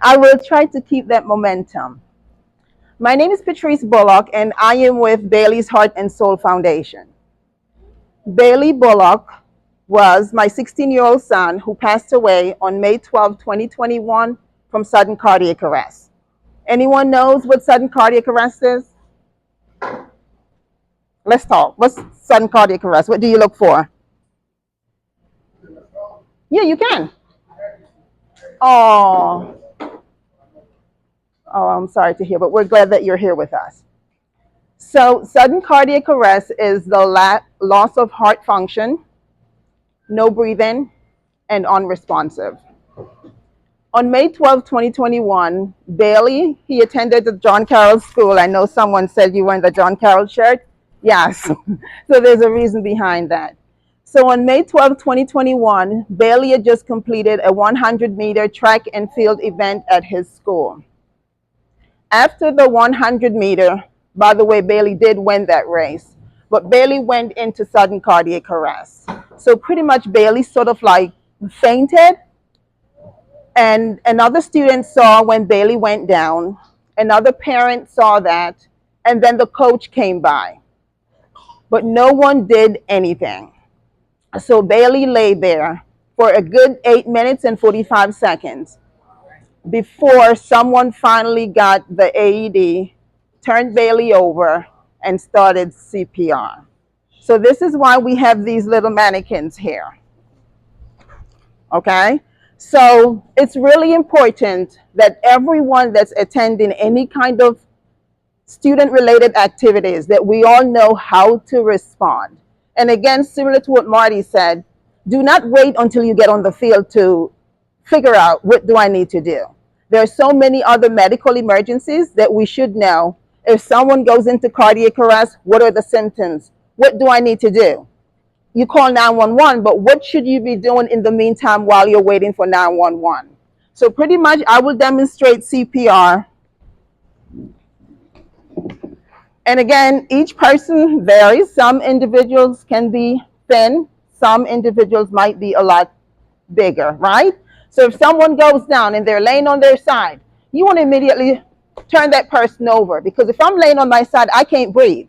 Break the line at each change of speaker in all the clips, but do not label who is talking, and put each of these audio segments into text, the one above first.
I will try to keep that momentum. My name is Patrice Bullock, and I am with Bailey's Heart and Soul Foundation. Bailey Bullock was my 16-year-old son who passed away on May 12, 2021 from sudden cardiac arrest. Anyone knows what sudden cardiac arrest is? Let's talk. What's sudden cardiac arrest? What do you look for? Yeah, you can. Oh, I'm sorry to hear, but we're glad that you're here with us. So, sudden cardiac arrest is the loss of heart function, no breathing, and unresponsive. On May 12, 2021, Bailey, he attended the John Carroll School. I know someone said you were in the John Carroll shirt. Yes. So there's a reason behind that. So on May 12, 2021, Bailey had just completed a 100-meter track and field event at his school. After the 100-meter, by the way, Bailey did win that race, but Bailey went into sudden cardiac arrest. So pretty much Bailey sort of like fainted, and another student saw when Bailey went down. Another parent saw that, and then the coach came by. But no one did anything. So Bailey lay there for a good 8 minutes and 45 seconds before someone finally got the AED, turned Bailey over, and started CPR. So this is why we have these little mannequins here. Okay? So it's really important that everyone that's attending any kind of student-related activities, that we all know how to respond. And again, similar to what Marty said, do not wait until you get on the field to figure out what do I need to do. There are so many other medical emergencies that we should know. If someone goes into cardiac arrest, what are the symptoms? What do I need to do? You call 911, but what should you be doing in the meantime while you're waiting for 911? So pretty much I will demonstrate CPR. And again, each person varies. Some individuals can be thin. Some individuals might be a lot bigger, right? So if someone goes down and they're laying on their side, you want to immediately turn that person over, because if I'm laying on my side, I can't breathe,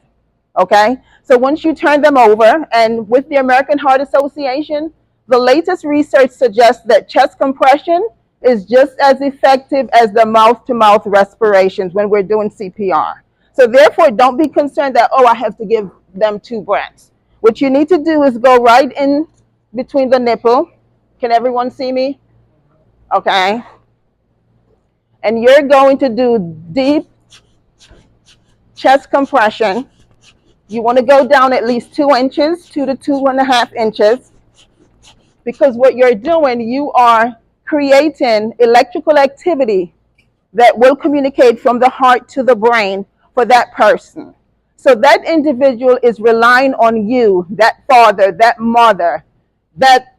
okay? So once you turn them over, and with the American Heart Association, the latest research suggests that chest compression is just as effective as the mouth-to-mouth respirations when we're doing CPR. So therefore, don't be concerned that, oh, I have to give them 2 breaths. What you need to do is go right in between the nipple. Can everyone see me? Okay. And you're going to do deep chest compression. You want to go down at least 2 inches, 2 to 2.5 inches, because what you're doing, you are creating electrical activity that will communicate from the heart to the brain for that person. So that individual is relying on you, that father, that mother, that,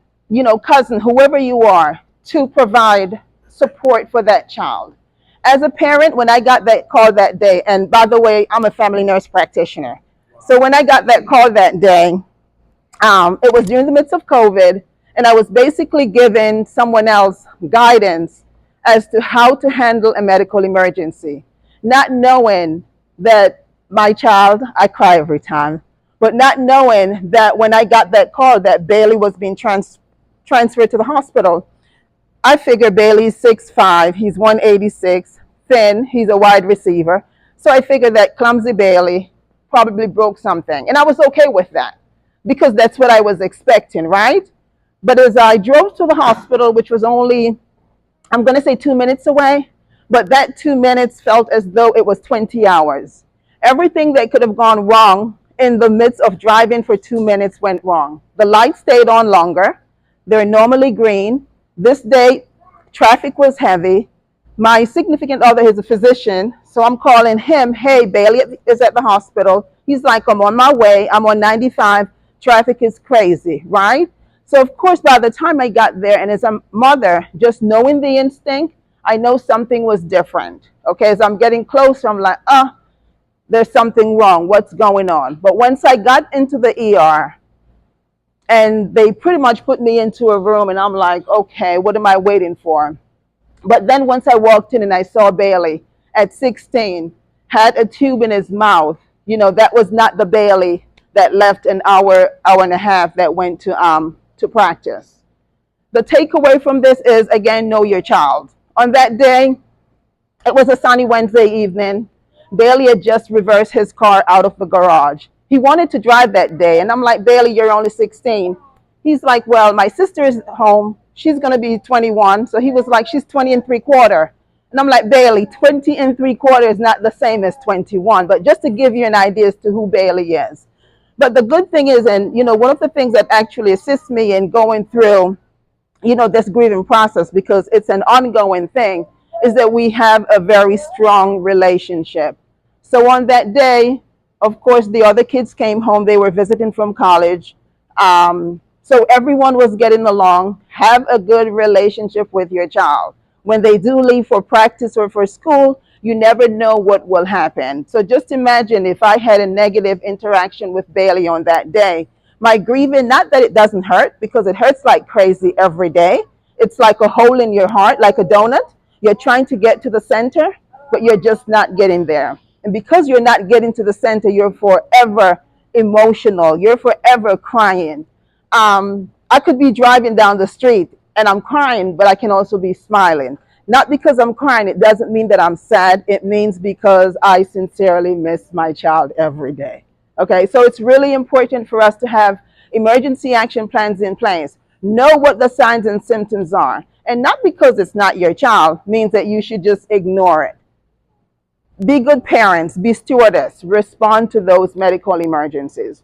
cousin, whoever you are, to provide support for that child. As a parent, when I got that call that day, and by the way, I'm a family nurse practitioner. So when I got that call that day, it was during the midst of COVID, and I was basically giving someone else guidance as to how to handle a medical emergency, not knowing that my child, I cry every time, but not knowing that when I got that call that Bailey was being transferred to the hospital, I figured Bailey's 6'5", he's 186, thin, he's a wide receiver. So I figured that clumsy Bailey probably broke something. And I was okay with that, because that's what I was expecting, right? But as I drove to the hospital, which was only, I'm going to say 2 minutes away, but that 2 minutes felt as though it was 20 hours. Everything that could have gone wrong in the midst of driving for 2 minutes went wrong. The lights stayed on longer. They're normally green. This day, traffic was heavy. My significant other is a physician, so I'm calling him, hey, Bailey is at the hospital. He's like, I'm on my way. I'm on 95. Traffic is crazy, right? So, of course, by the time I got there, and as a mother, just knowing the instinct, I know something was different. Okay, as I'm getting closer, I'm like, there's something wrong. What's going on? But once I got into the ER, and they pretty much put me into a room, and I'm like, okay, what am I waiting for? But then once I walked in and I saw Bailey at 16 had a tube in his mouth, that was not the Bailey that left an hour and a half that went to practice. The takeaway from this is, again, know your child. On that day, it was a sunny Wednesday evening. Bailey had just reversed his car out of the garage. He wanted to drive that day. And I'm like, Bailey, you're only 16. He's like, well, my sister is home. She's going to be 21. So he was like, she's 20 and 3/4. And I'm like, Bailey, 20 and 3/4 is not the same as 21. But just to give you an idea as to who Bailey is. But the good thing is, and one of the things that actually assists me in going through this grieving process, because it's an ongoing thing, is that we have a very strong relationship. So on that day, of course, the other kids came home. They were visiting from college. So everyone was getting along. Have a good relationship with your child. When they do leave for practice or for school, you never know what will happen. So just imagine if I had a negative interaction with Bailey on that day. My grieving, not that it doesn't hurt, because it hurts like crazy every day. It's like a hole in your heart, like a donut. You're trying to get to the center, but you're just not getting there. And because you're not getting to the center, you're forever emotional. You're forever crying. I could be driving down the street and I'm crying, but I can also be smiling. Not because I'm crying, it doesn't mean that I'm sad. It means because I sincerely miss my child every day. Okay, so it's really important for us to have emergency action plans in place. Know what the signs and symptoms are. And not because it's not your child means that you should just ignore it. Be good parents, be stewardess, respond to those medical emergencies.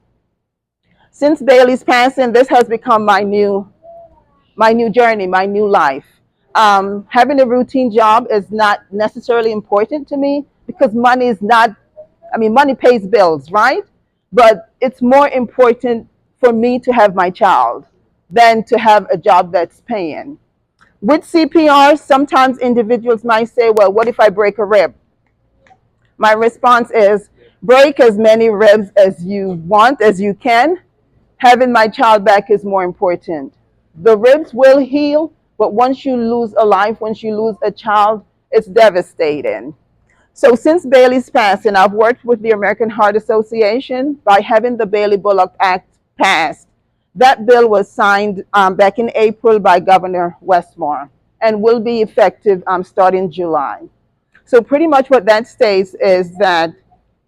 Since Bailey's passing, this has become my new journey, my new life. Having a routine job is not necessarily important to me because money is not, money pays bills, right? But it's more important for me to have my child than to have a job that's paying. With CPR, sometimes individuals might say, well, what if I break a rib? My response is, break as many ribs as you want, as you can. Having my child back is more important. The ribs will heal, but once you lose a life, once you lose a child, it's devastating. So since Bailey's passing, I've worked with the American Heart Association by having the Bailey Bullock Act passed. That bill was signed back in April by Governor Westmore and will be effective starting July. So pretty much what that states is that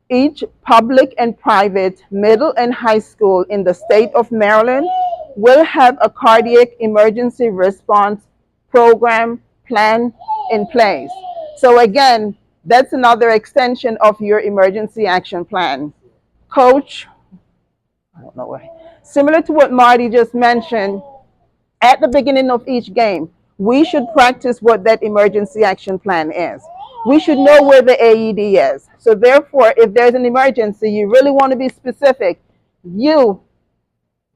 each public and private middle and high school in the state of Maryland will have a cardiac emergency response program plan in place. So again, that's another extension of your emergency action plan. Coach, I don't know why. Similar to what Marty just mentioned, at the beginning of each game, we should practice what that emergency action plan is. We should know where the AED is. So therefore, if there's an emergency, you really want to be specific. You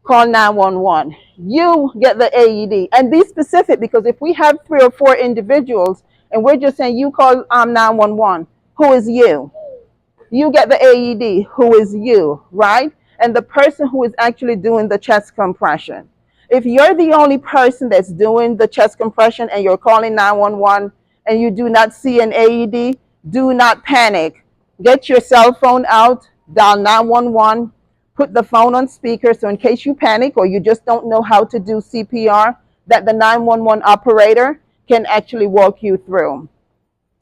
call 911. You get the AED. And be specific, because if we have 3 or 4 individuals and we're just saying you call 911, who is you? You get the AED, who is you, right? And the person who is actually doing the chest compression. If you're the only person that's doing the chest compression and you're calling 911 and you do not see an AED, do not panic. Get your cell phone out, dial 911, put the phone on speaker so in case you panic or you just don't know how to do CPR, that the 911 operator can actually walk you through.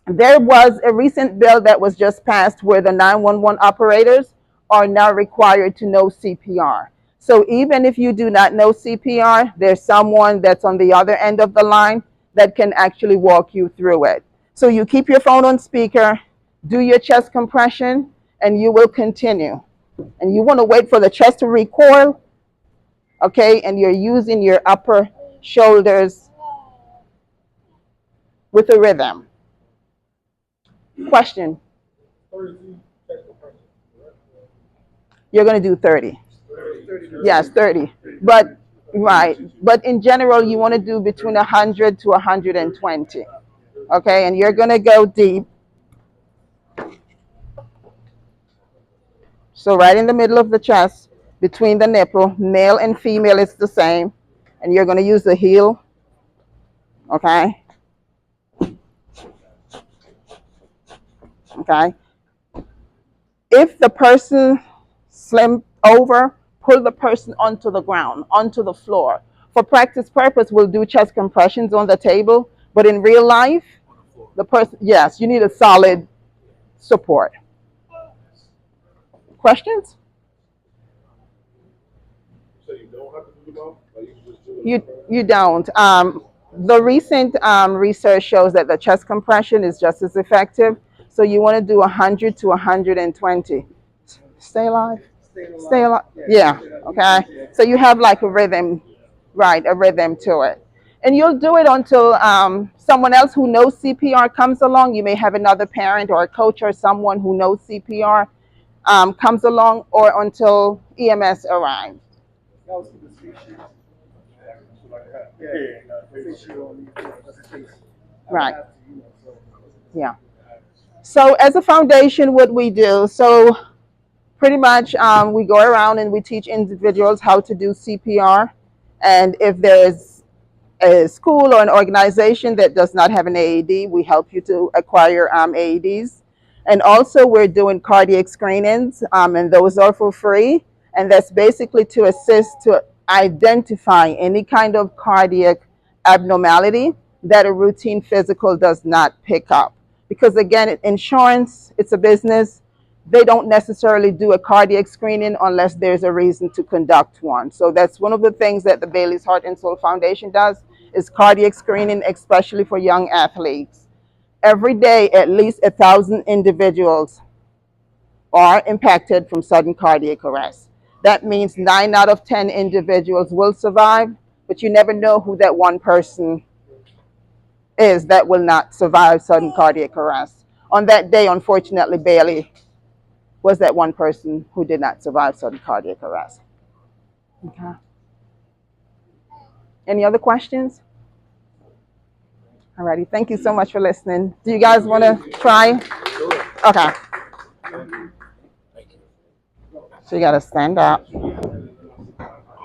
There was a recent bill that was just passed where the 911 operators are now required to know CPR. So even if you do not know CPR, there's someone that's on the other end of the line that can actually walk you through it. So you keep your phone on speaker, do your chest compression, and you will continue. And you want to wait for the chest to recoil, okay? And you're using your upper shoulders with a rhythm. Question? You're going to do 30. Yes, 30. But, right. But in general, you want to do between 100 to 120. Okay, and you're going to go deep. So right in the middle of the chest, between the nipple, male and female, it's the same. And you're going to use the heel. Okay. Okay. If the person slumped over, pull the person onto the ground, onto the floor. For practice purpose, we'll do chest compressions on the table, but in real life, the person, yes, you need a solid support. Questions?
So you don't have to do the mouth? Like you can just do
You
it?
you don't. The recent research shows that the chest compression is just as effective. So you want to do 100 to 120. Stay alive. Stay alive. Yeah. Okay. So you have like a rhythm, right? A rhythm to it, and you'll do it until someone else who knows CPR comes along. You may have another parent or a coach or someone who knows CPR comes along, or until EMS arrives. Right. Yeah. So as a foundation, what we do, so pretty much we go around and we teach individuals how to do CPR. And if there's a school or an organization that does not have an AED, we help you to acquire AEDs. And also we're doing cardiac screenings, and those are for free. And that's basically to assist to identify any kind of cardiac abnormality that a routine physical does not pick up. Because again, insurance, it's a business. They don't necessarily do a cardiac screening unless there's a reason to conduct one. So that's one of the things that the Bailey's Heart and Soul Foundation does is cardiac screening, especially for young athletes. Every day, at least 1,000 individuals are impacted from sudden cardiac arrest. That means 9 out of 10 individuals will survive, but you never know who that one person is that will not survive sudden cardiac arrest. On that day, unfortunately, Bailey was that one person who did not survive sudden cardiac arrest. Okay. Any other questions? Alrighty, thank you so much for listening. Do you guys want to try? Okay. So you got to stand up.